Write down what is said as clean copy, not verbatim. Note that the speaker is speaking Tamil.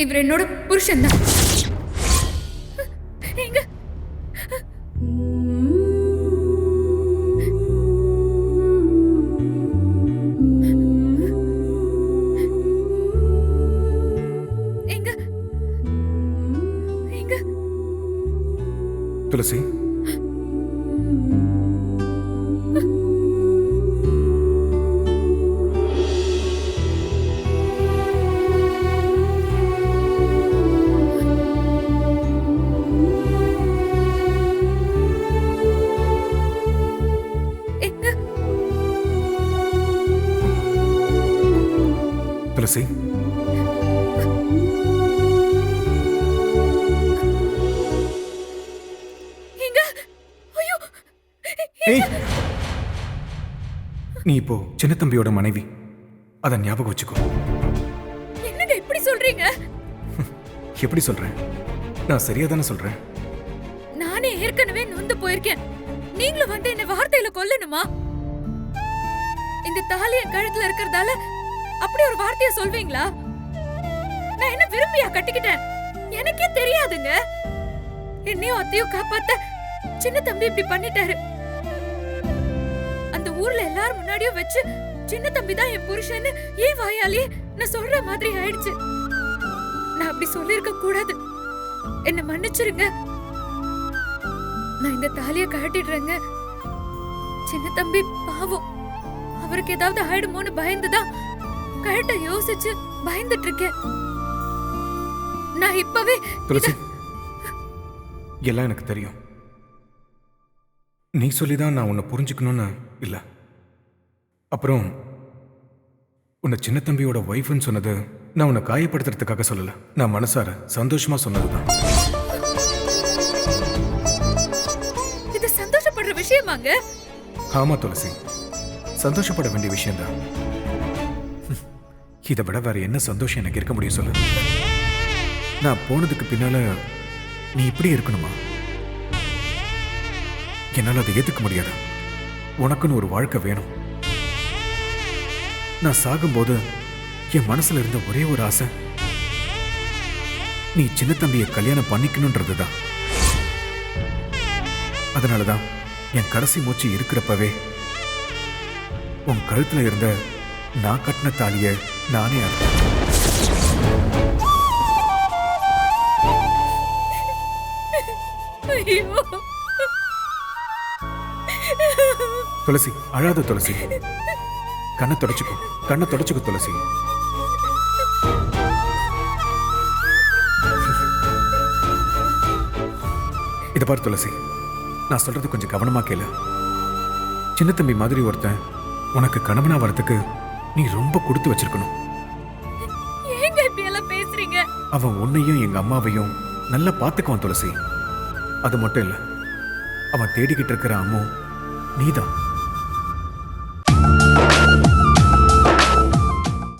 இவர் என்னோட புருஷன் தான். எங்க எங்க எங்க துளசி, எங்க துளசி, எங்க ஐயோ ஏய், நீ இப்போ சின்ன தம்பியோட மனைவி, அதை ஞாபகம் வச்சுக்கோ. என்னங்க இப்படி சொல்றீங்க? எப்படி சொல்றேன்? நான் சரியா தானே சொல்றேன்? நானே ஏற்கனவே நொந்து போயிருக்கேன். நீங்களும் வந்து என்ன வார்த்தையில கொல்லணுமா? இந்த தாலி என் கழுத்துல இருக்கிறதால அப்படி ஒரு வார்த்தைய சொல்வீங்களா? நான் என்ன விரும்பியா கட்டிக்கிட்டேன்? எனக்கே தெரியாதுங்க. என்னையும் அத்தையும் காப்பாத்த சின்ன தம்பி இப்படி பண்ணிட்டாரு. அந்த ஊர்ல எல்லாரும் முன்னாடியும் வச்சு சின்ன தம்பி தான் என் புருஷன்னு ஏன் வாயாலே நான் சொல்ற மாதிரி ஆயிடுச்சு. நான் அப்படி சொல்லிருக்க கூடாது. என்ன மன்னிச்சிருங்க. நான் இந்த தாலிய கழட்டிடுறேங்க. சின்ன தம்பி பாவம், அவருக்கு ஏதாவது ஆயிடுமோன்னு பயந்துதான் கழட்ட யோசிச்சு பயந்துட்டு இருக்கேன். நான் இப்பவே துளசி, எல்லாம் எனக்கு தெரியும். நீ சொல்லிதான் நான் உன்னை புரிஞ்சுக்கணும்னு இல்ல. அப்புறம் உன்னை சின்ன தம்பியோட ஒய்ஃப்னு சொன்னது நான் உன்னை காயப்படுத்துறதுக்காக சொல்லல. நான் மனசார சந்தோஷமா சொன்னதுதான். இது சந்தோஷப்படுற விஷயமாங்க? ஆமா துளசி, சந்தோஷப்பட வேண்டிய விஷயம்தான். இதை விட வேற என்ன சந்தோஷம் எனக்கு இருக்க முடியும் சொல்லு? நான் போனதுக்கு பின்னால நீ இப்படி இருக்கணுமா? என்னால் அதை ஏத்துக்க முடியாது. உனக்குன்னு ஒரு வாழ்க்கை வேணும். நான் சாகும்போது என் மனசுல இருந்த ஒரே ஒரு ஆசை நீ சின்ன தம்பியை கல்யாணம் பண்ணிக்கணும்ன்றதுதான். அதனாலதான் என் கடைசி மூச்சு இருக்கிறப்பவே உன் கழுத்துல இருந்த நான் கட்டின தாலிய நானே அறுத்தேன். ஐயோ, துளசி, அழாத துளசி. கண்ணை தொடச்சுக்கோ, கண்ணை தொடச்சுக்கோ துளசி. இத பாரு துளசி, நான் சொல்றது கொஞ்சம் கவனமா கேளு. சின்ன தம்பி மாதிரி ஒருத்தன் உனக்கு கணவனா வரதுக்கு நீ ரொம்ப கொடுத்து வச்சிருக்கணும். ஏங்க இப்படி எல்லாம் பேசுறீங்க? அவன் உன்னையும் எங்க அம்மாவையும் நல்லா பார்த்துக்குவான் துளசி. அது மட்டும் இல்ல, அவன் தேடிக்கிட்டு இருக்கிற அம்மு நீதான்.